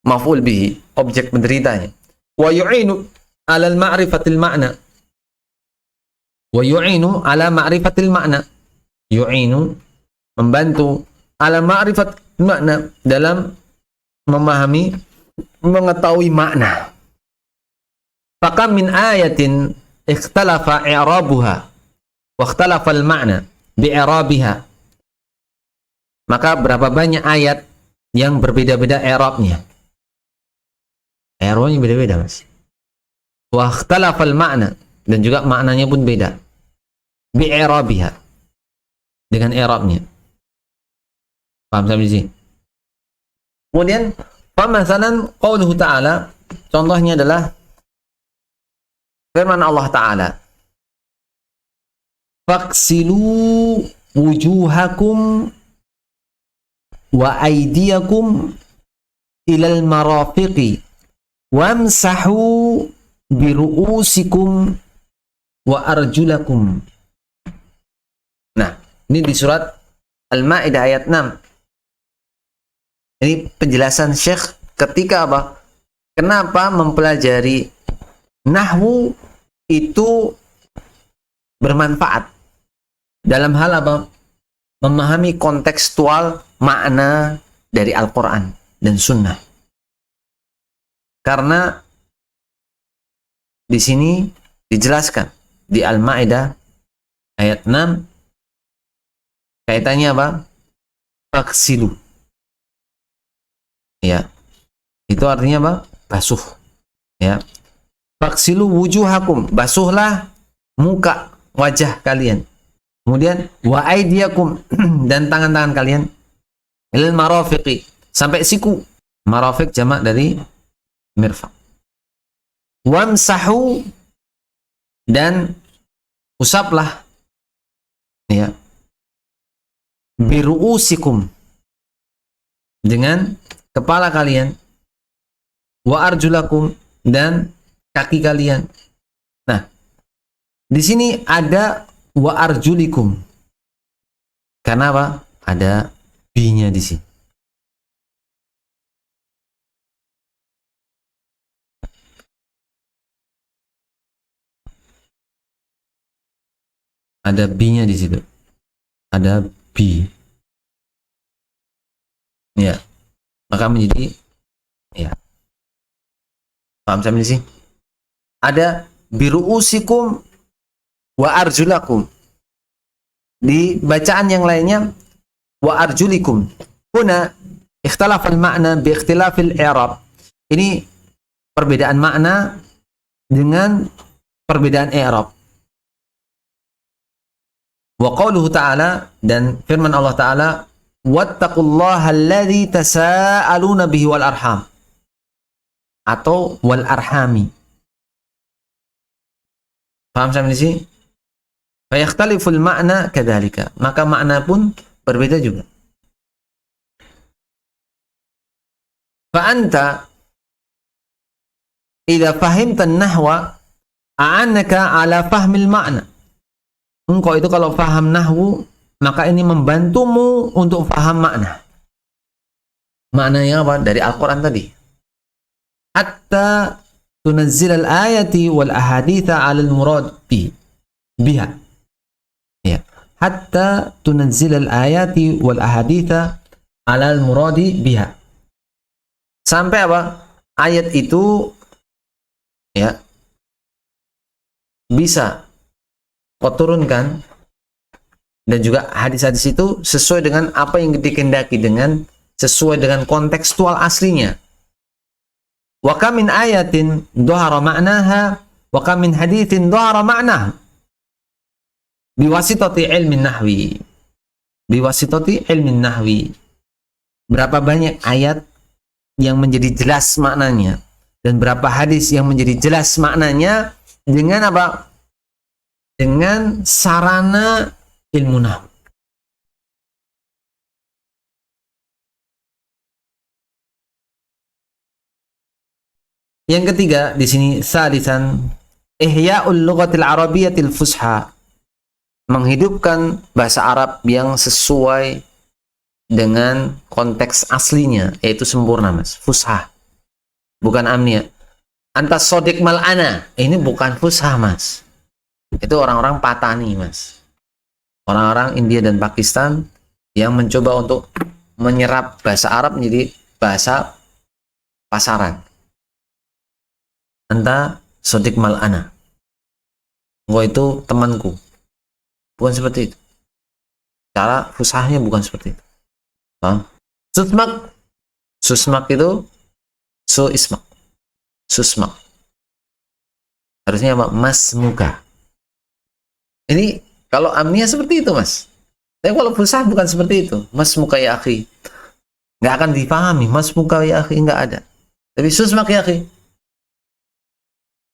Speaker 2: Maf'ul bihi, objek penderitanya. Wa yu'inu 'ala al-ma'rifatil ma'na. Wa yu'inu 'ala ma'rifatil ma'na. Yu'inu, membantu, 'ala ma'rifatil ma'na, dalam memahami, mengetahui makna. Fakam min ayatin ikhtalafa i'rabuha wa ikhtalafa al-ma'na bi'irabiha. Maka berapa banyak ayat yang berbeda-beda i'rabnya. I'rabnya beda-beda, Mas. Wa ikhtalafal ma'na, dan juga maknanya pun beda. Bi'irabiha, dengan i'rabnya. Paham sampai sini? Kemudian pemasalan qauluhu ta'ala, contohnya adalah firman Allah Ta'ala, faksilu wujuhakum wa aydiyakum ilal marafiqi wamsahu biru'usikum wa arjulakum. Nah, ini di surat Al-Maidah ayat 6. Ini penjelasan Syekh ketika apa? Kenapa mempelajari nahwu itu bermanfaat dalam hal apa? Memahami kontekstual makna dari Al-Quran dan Sunnah. Karena di sini dijelaskan di Al-Maidah ayat 6 kaitannya apa? Faksilu. Ya. Itu artinya apa? Basuh. Ya. Faksilu wujuhakum, basuhlah muka, wajah kalian. Kemudian wa aidiyakum, dan tangan-tangan kalian, ilal marafiqi, sampai siku. Marafiq jamak dari mirfaq. Wamsahu, dan usaplah ya biru'usikum, dengan kepala kalian, wa arjulakum, dan kaki kalian. Nah, di sini ada wa arjulikum. Karena apa? Ada bi-nya di sini. Ada bi-nya di situ. Ada bi. Ya. Maka menjadi ya. Paham sampai di sini? Ada biru'usikum wa arjulakum. Di bacaan yang lainnya wa arjulikum. Huna ikhtilaf al-ma'na bi ikhtilafil i'rab. Ini perbedaan makna dengan perbedaan i'rab. Wa qauluhu ta'ala, dan firman Allah Ta'ala, wattaqullaha alladzi tasaaluna bihi wal arham, atau wal arhami. Paham sampai di sini? Fa yakhtaliful ma'na kadzalika. Maka makna pun berbeda juga. Fa anta idza fahimta an-nahwa a'annaka ala fahmil ma'na. Engkau itu kalau paham nahwu, maka ini membantumu untuk paham makna. Maknanya apa? Dari Al-Quran tadi. Hatta tunazzil al-ayati wal ahaditha 'ala al-murad biha. Ya. Hatta tunazzil al-ayati wal ahaditha 'ala al-muradi biha. Sampai apa? Ayat itu ya bisa kau turunkan, dan juga hadis-hadis itu sesuai dengan apa yang dikehendaki, dengan sesuai dengan kontekstual aslinya. Wa kam min ayatin dhahara ma'naha wa kam min haditsin dhahara ma'naha biwasitati ilmin nahwi. Biwasitati ilmin nahwi. Berapa banyak ayat yang menjadi jelas maknanya, dan berapa hadis yang menjadi jelas maknanya dengan apa? Dengan sarana ilmu nahwu. Yang ketiga di sini, salisan ihya'ul lughatil arabiyyatil fusha, menghidupkan bahasa Arab yang sesuai dengan konteks aslinya, yaitu sempurna, Mas. Fusha, bukan amnia. Antas sodik mal'ana, ini bukan fusha, Mas. Itu orang-orang Patani, Mas. Orang-orang India dan Pakistan yang mencoba untuk menyerap bahasa Arab menjadi bahasa pasaran. Anta sodik mal'ana. Engkau itu temanku. Bukan seperti itu. Cara fusahnya bukan seperti itu. Paham? Susmak. Susmak itu ismak. Susmak. Harusnya apa? Mas muka. Ini kalau amnia seperti itu, Mas. Tapi kalau fusah bukan seperti itu. Mas muka ya akhi. Nggak akan dipahami. Mas muka ya akhi, nggak ada. Tapi susmak ya akhi.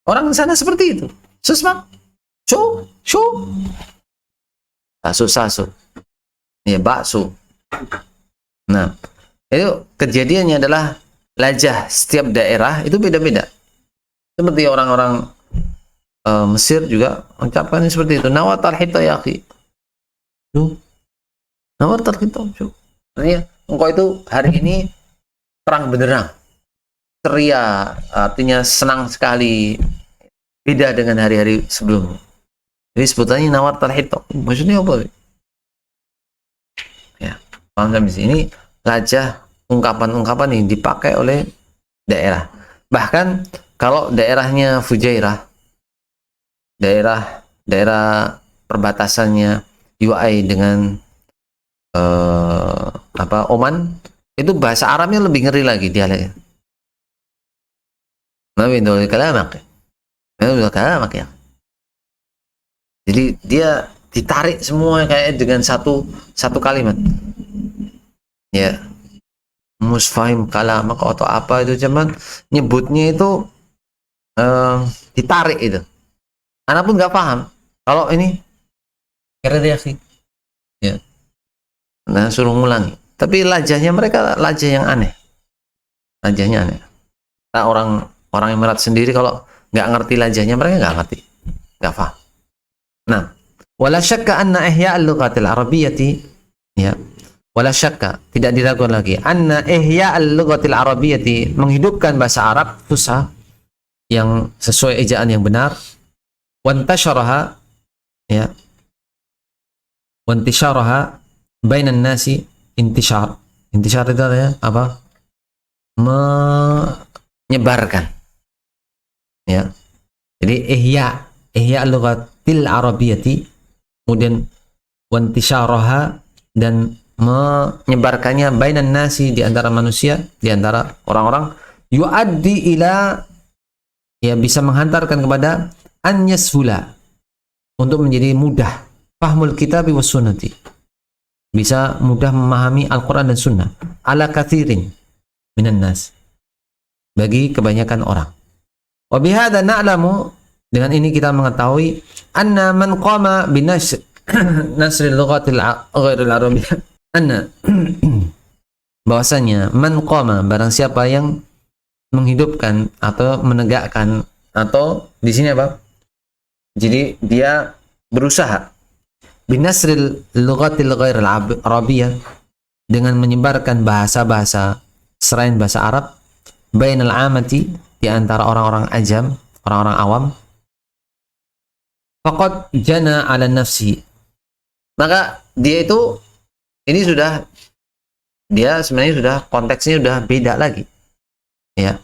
Speaker 2: Orang di sana seperti itu. Susmak. Shu. Sasu. Ya, bakso. Nah, itu kejadiannya adalah lajah setiap daerah itu beda-beda. Seperti orang-orang Mesir juga mengucapkan seperti itu. Nawatal hita ya akhi. Nawatal hita. Artinya, engkau itu hari ini terang benderang, ceria, artinya senang sekali, beda dengan hari-hari sebelumnya. Jadi sebutannya nawatal hita. Maksudnya apa? Ya, paham sampai sini. Ini lajah ungkapan-ungkapan yang dipakai oleh daerah. Bahkan kalau daerahnya Fujairah, daerah perbatasannya UAE dengan Oman, itu bahasa Arabnya lebih ngeri lagi dialeknya. Nabi itu kalamak ya. Jadi dia ditarik semua kayak dengan satu kalimat. Ya. musfahim kalamak atau apa itu, cuman nyebutnya itu ditarik itu. Anak pun nggak paham. Kalau ini kira dia sih, ya. Nah, suruh ngulangi. Tapi lajahnya mereka lajah yang aneh. Lajahnya aneh. Nah, orang Emirat sendiri kalau nggak ngerti lajahnya, mereka nggak ngerti, nggak paham. Nah, wala syakka anna ihya al-lughatil arabiyyati, ya. Wala syakka, tidak diragukan lagi, anna ihya al-lughatil arabiyyati, menghidupkan bahasa Arab fusha yang sesuai ejaan yang benar, wantasyaraha, ya, wantisyaraha bainan nasi, intisyar itu ya apa, menyebarkan, ya. Jadi ihya lughatil arabiyyati, kemudian wantisyaraha, dan menyebarkannya bainan nasi, di antara manusia, di antara orang-orang, yuaddi ila, ya, bisa menghantarkan kepada an yashula, untuk menjadi mudah, fahmul kitabi was sunnati, bisa mudah memahami Al-Quran dan Sunnah, ala kathirin minan nas, bagi kebanyakan orang. Wa bihadza na'lamu, dengan ini kita mengetahui, anna man qama binasr nasril lughatil ghairil arabiyyah, anna bahwasanya man qama, barang siapa yang menghidupkan atau menegakkan, atau di sini apa? Jadi dia berusaha binasril lughatil ghairil arabiyyah, dengan menyebarkan bahasa-bahasa selain bahasa Arab, bainal amati, di antara orang-orang ajam, orang-orang awam, faqad jana ala nafsi, maka dia itu, ini sudah, dia sebenarnya sudah, konteksnya sudah beda lagi, ya,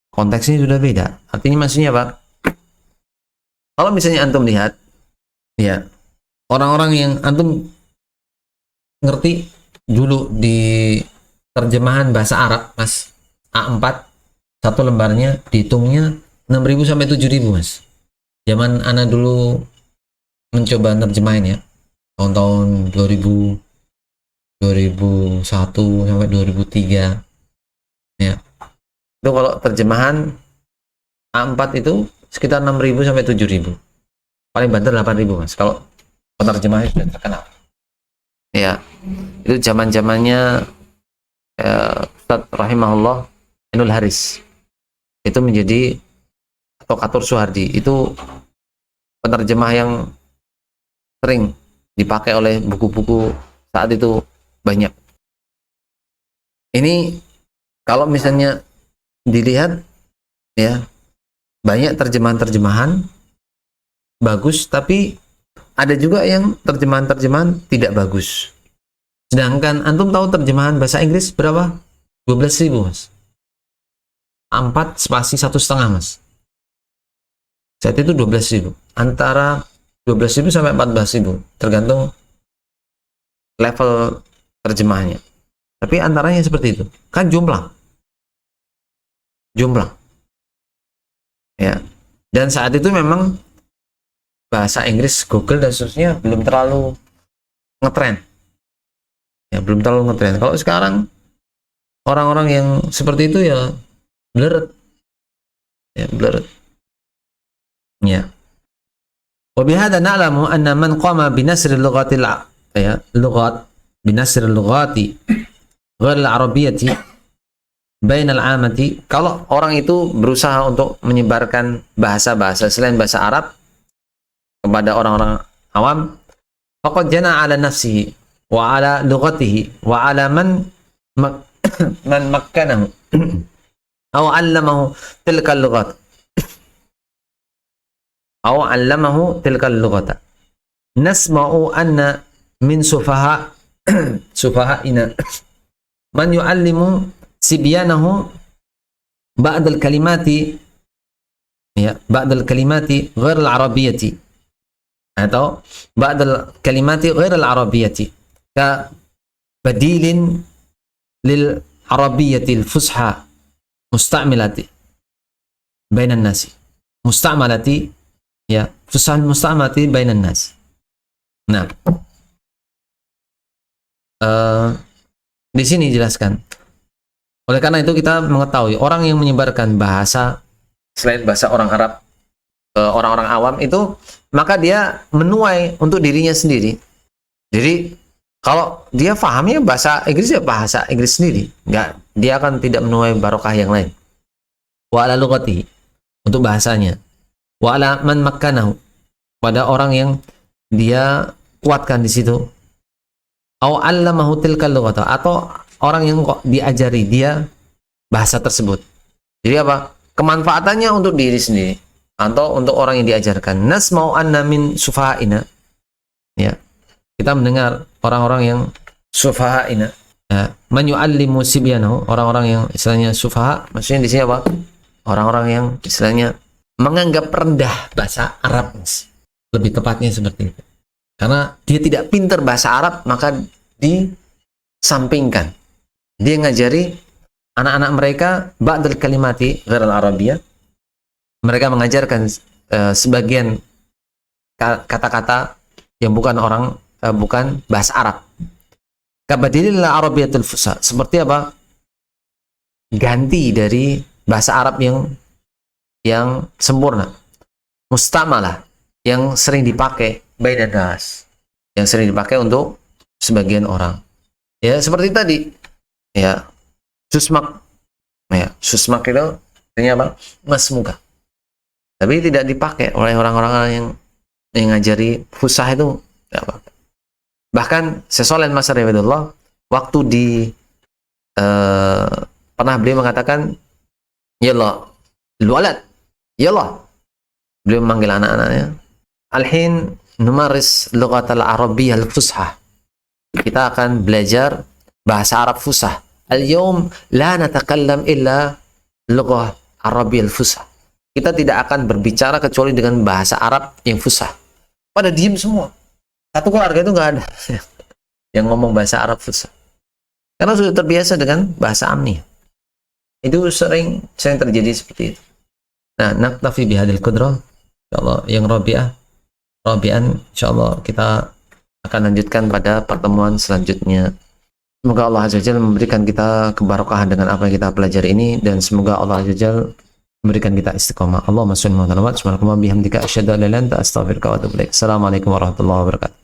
Speaker 2: konteksnya sudah beda. Artinya maksudnya apa? Kalau misalnya antum lihat, ya, orang-orang yang antum ngerti dulu di terjemahan bahasa Arab, Mas, A4 satu lembarnya dihitungnya 6.000 sampai 7.000, Mas. Zaman ana dulu mencoba nerjemahin, ya, tahun-tahun 2000, 2001 sampai 2003, ya. Itu kalau terjemahan A4 itu sekitar 6.000 sampai 7.000. Paling banter 8.000, Mas. Kalau penerjemahnya sudah terkenal. Ya. Itu zaman-zamannya Ustaz rahimahullah Ainul Haris. Itu menjadi, atau Katur Suhardi, itu penerjemah yang sering dipakai oleh buku-buku saat itu, banyak. Ini kalau misalnya dilihat, ya, banyak terjemahan-terjemahan bagus, tapi ada juga yang terjemahan-terjemahan tidak bagus. Sedangkan antum tahu terjemahan bahasa Inggris berapa? 12.000, Mas. 4 spasi 1,5, Mas. Saat itu 12.000. Antara 12.000 sampai 14.000, tergantung level terjemahannya. Tapi antaranya seperti itu. Kan jumlah. Ya. Dan saat itu memang bahasa Inggris, Google dan seterusnya belum terlalu ngetren. Ya, belum terlalu ngetren. Kalau sekarang orang-orang yang seperti itu, ya, blurred. Ya, blurred. Ya. Wa bihadza na'lamu anna man qama binasr al-lughatil, ya, lughat, binasr al-lughati ghair al-arabiyyati bainal amati, kalau orang itu berusaha untuk menyebarkan bahasa-bahasa selain bahasa Arab kepada orang-orang awam, faqad jana ala nafsihi wa ala lughatihi wa ala man man makkanahu aw 'allamahu tilka al-lughat aw 'allamahu tilka al-lughata. Nasma'u anna min sufaha'ina man yu'allimu sibyanahu ba'd al-kalimati, ya, ba'd al-kalimati ghair al-arabiyyati, atau ba'd al-kalimati ghair al-arabiyyati ka badilin lil arabiyyati al-fusha musta'milati bainan nasi, musta'malati, ya, fusha musta'malati bainan nas. Nah, Di sini dijelaskan. Oleh karena itu kita mengetahui orang yang menyebarkan bahasa selain bahasa orang Arab ke orang-orang awam itu, maka dia menuai untuk dirinya sendiri. Jadi kalau dia pahamnya bahasa Inggris, ya bahasa Inggris sendiri, nggak, dia akan tidak menuai barokah yang lain. Wa ala lughatihi, untuk bahasanya. Wa ala man makkanahu, pada orang yang dia kuatkan di situ. Au 'allamahu tilkal lughata, atau orang yang kok diajari dia bahasa tersebut. Jadi apa? Kemanfaatannya untuk diri sendiri atau untuk orang yang diajarkan. Nasma'u anna min sufaha'ina. Ya. Kita mendengar orang-orang yang sufaha'ina. Ya. Man yu'allimu sibyanahu, orang-orang yang istilahnya sufaha, maksudnya di sini apa? Orang-orang yang istilahnya menganggap rendah bahasa Arab. Lebih tepatnya seperti itu. Karena dia tidak pintar bahasa Arab, maka disampingkan. Dia ngajari anak-anak mereka ba'dal kalimati ghairal arabiyyah. Mereka mengajarkan sebagian kata-kata yang bukan bukan bahasa Arab. Kabadilil arabiyyatul fusha, seperti apa? Ganti dari bahasa Arab yang sempurna. Mustamalah, yang sering dipakai bainan nas, yang sering dipakai untuk sebagian orang. Ya, seperti tadi. Ya, susmak. Ya, susmak itu artinya apa? Masmuka. Tapi tidak dipakai oleh orang-orang yang ngajari fusah itu ya apa. Bahkan Syekh Masar Ibadullah waktu di pernah beliau mengatakan, "Yallah, lualat. Yallah." Beliau memanggil anak-anaknya, "Alhin numaris lughatal arabiyyah al-fusha." Kita akan belajar bahasa Arab fusah. Al-yawm la natakallam illa lughah arabiyyah al-fusha. Kita tidak akan berbicara kecuali dengan bahasa Arab yang fusah. Pada diem semua. Satu keluarga itu nggak ada yang ngomong bahasa Arab fusah. Karena sudah terbiasa dengan bahasa Amni. Itu sering terjadi seperti itu. Nah, naktafi bihadil qudrah. Insyaallah yang Rabi'an insyaallah kita akan lanjutkan pada pertemuan selanjutnya. Semoga Allah Azza wa Jalla memberikan kita keberkahan dengan apa yang kita pelajari ini, dan semoga Allah Azza wa Jalla memberikan kita istiqamah. Allahumma shalli wa sallim wa bihamdika asyhadu an la ilaha illa anta astaghfiruka wa atubu ilaik. Assalamualaikum warahmatullahi wabarakatuh.